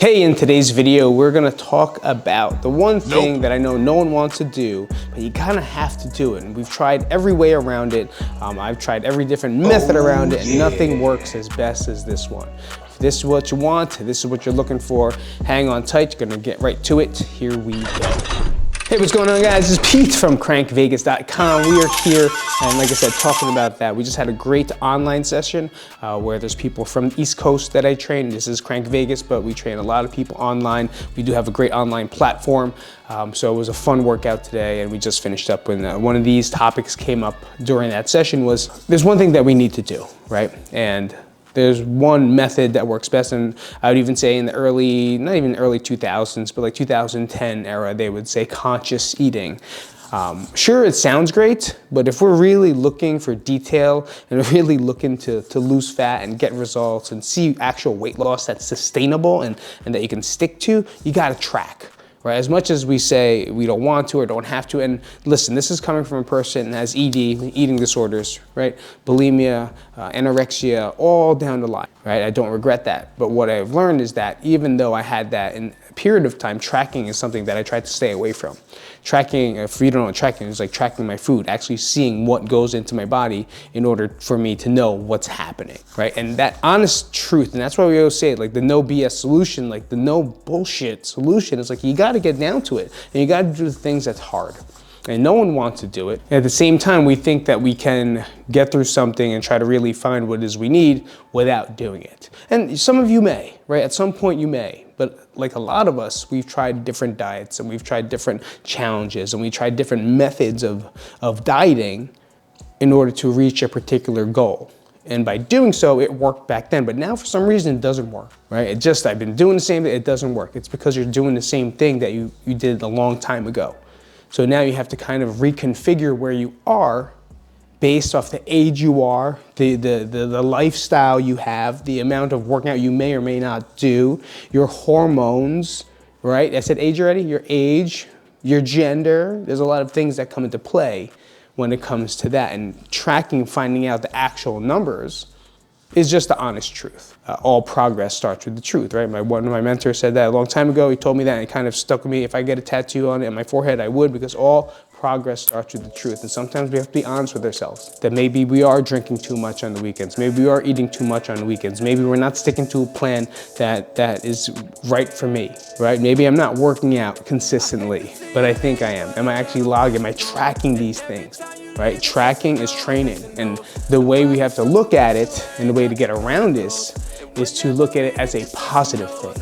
Hey, in today's video, we're gonna talk about the one thing that I know no one wants to do, but you kind of have to do it. And we've tried every way around it. I've tried every different method around it, and nothing works as best as this one. If this is what you want, this is what you're looking for, hang on tight, you're gonna get right to it. Here we go. Hey, what's going on, guys? This is Pete from crankvegas.com. We are here, and like I said, talking about that. We just had a great online session where there's people from the East Coast that I train. This is Crank Vegas, but we train a lot of people online. We do have a great online platform. So it was a fun workout today, and we just finished up when one of these topics came up during that session was, there's one thing that we need to do, right? And there's one method that works best, and I would even say in the early, not even early 2000s, but like 2010 era, they would say conscious eating. Sure, it sounds great, but if we're really looking for detail and really looking to lose fat and get results and see actual weight loss that's sustainable and that you can stick to, you gotta track. Right? As much as we say we don't want to or don't have to, and listen, this is coming from a person that has ED, eating disorders, right? Bulimia, anorexia, all down the line, right? I don't regret that. But what I've learned is that even though I had that in a period of time, tracking is something that I tried to stay away from. Tracking, if you don't know what tracking is, like tracking my food, actually seeing what goes into my body in order for me to know what's happening, right? And that honest truth, and that's why we always say it, like the no BS solution, like the no bullshit solution, is like you gotta get down to it, and you gotta do the things that's hard. And no one wants to do it. And at the same time, we think that we can get through something and try to really find what it is we need without doing it. And some of you may, right? At some point you may, but like a lot of us, we've tried different diets and we've tried different challenges and we tried different methods of dieting in order to reach a particular goal. And by doing so, it worked back then, but now for some reason it doesn't work, right? I've been doing the same thing, it doesn't work. It's because you're doing the same thing that you did a long time ago. So now you have to kind of reconfigure where you are based off the age you are, the lifestyle you have, the amount of working out you may or may not do, your hormones, right? I said age already? Your age, your gender. There's a lot of things that come into play when it comes to that. And tracking, finding out the actual numbers is just the honest truth. All progress starts with the truth, right? One of my mentors said that a long time ago. He told me that, and it kind of stuck with me. If I get a tattoo on it on my forehead, I would, because all progress starts with the truth. And sometimes we have to be honest with ourselves that maybe we are drinking too much on the weekends. Maybe we are eating too much on the weekends. Maybe we're not sticking to a plan that is right for me, right? Maybe I'm not working out consistently, but I think I am. Am I actually logging? Am I tracking these things? Right? Tracking is training. And the way we have to look at it and the way to get around this is to look at it as a positive thing.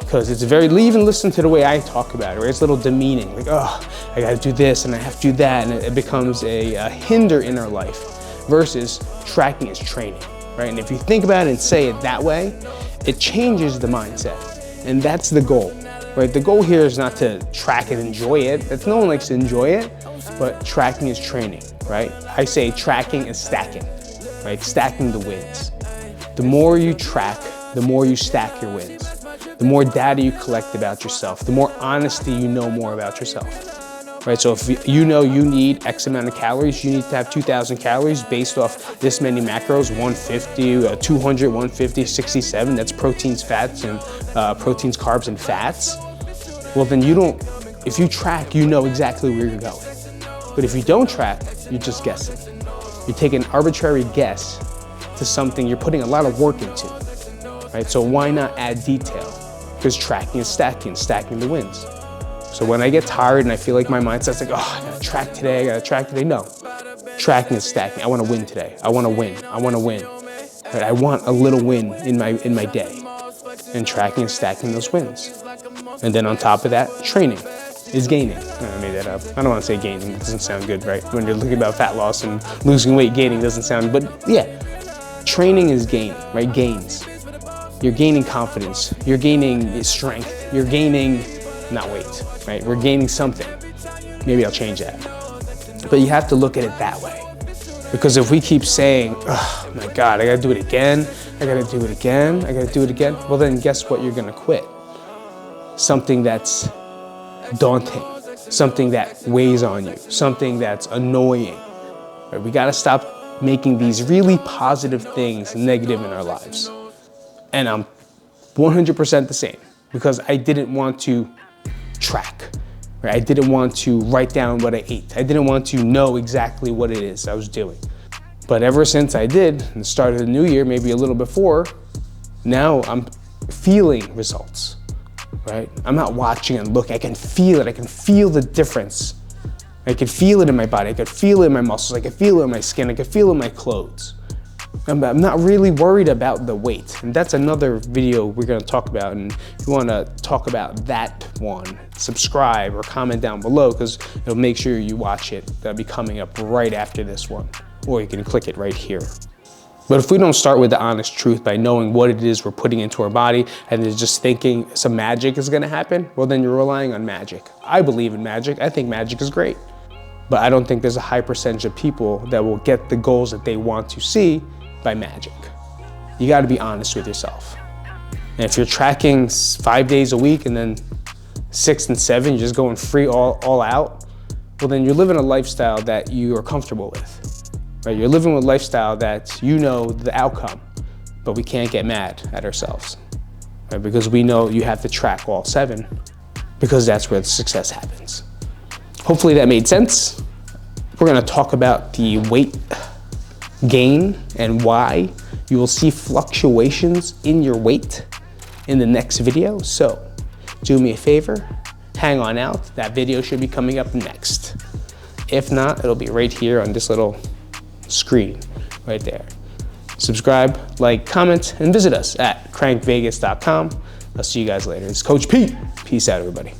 Because it's even listen to the way I talk about it, right? It's a little demeaning, like, oh, I gotta do this and I have to do that, and it becomes a hinder in our life versus tracking is training, right? And if you think about it and say it that way, it changes the mindset. And that's the goal, right? The goal here is not to track and enjoy it. That's no one likes to enjoy it, but tracking is training, right? I say tracking is stacking, right? Stacking the wins. The more you track, the more you stack your wins. The more data you collect about yourself, the more honesty you know more about yourself, right? So if you know you need X amount of calories, you need to have 2,000 calories based off this many macros, 150, 200, 150, 67, that's proteins, fats, and proteins, carbs, and fats. Well, then if you track, you know exactly where you're going. But if you don't track, you're just guessing. You're taking an arbitrary guess to something you're putting a lot of work into, right? So why not add detail? Because tracking is stacking the wins. So when I get tired and I feel like my mindset's like, oh, I gotta track today, no. Tracking is stacking. I wanna win today. I wanna win. Right? I want a little win in my day. And tracking is stacking those wins. And then on top of that, training is gaining. I made that up. I don't want to say gaining, it doesn't sound good, right? When you're looking about fat loss and losing weight, gaining doesn't sound, but yeah, training is gaining, right? Gains. You're gaining confidence, you're gaining strength, you're gaining, not weight, right? We're gaining something. Maybe I'll change that. But you have to look at it that way. Because if we keep saying, oh my God, I gotta do it again, well then guess what, you're gonna quit. Something that's daunting, something that weighs on you, something that's annoying. Right? We gotta stop making these really positive things negative in our lives. And I'm 100% the same. because I didn't want to track. Right? I didn't want to write down what I ate. I didn't want to know exactly what it is I was doing. But ever since I did, in the start of the new year, maybe a little before, now I'm feeling results, right? I'm not watching and looking, I can feel it. I can feel the difference. I can feel it in my body. I can feel it in my muscles. I can feel it in my skin. I can feel it in my clothes. I'm not really worried about the weight. And that's another video we're gonna talk about. And if you wanna talk about that one, subscribe or comment down below, because it'll make sure you watch it. That'll be coming up right after this one. Or you can click it right here. But if we don't start with the honest truth by knowing what it is we're putting into our body and then just thinking some magic is gonna happen, well then you're relying on magic. I believe in magic. I think magic is great. But I don't think there's a high percentage of people that will get the goals that they want to see by magic. You gotta be honest with yourself. And if you're tracking 5 days a week and then 6 and 7, you're just going free all out, well then you're living a lifestyle that you are comfortable with. Right? You're living with a lifestyle that you know the outcome, but we can't get mad at ourselves. Right? Because we know you have to track all 7, because that's where the success happens. Hopefully that made sense. We're gonna talk about the weight gain and why you will see fluctuations in your weight in the next video. So do me a favor, hang on out. That video should be coming up next. If not, it'll be right here on this little screen right there. Subscribe, like, comment, and visit us at crankvegas.com. I'll see you guys later. It's Coach Pete. Peace out, everybody.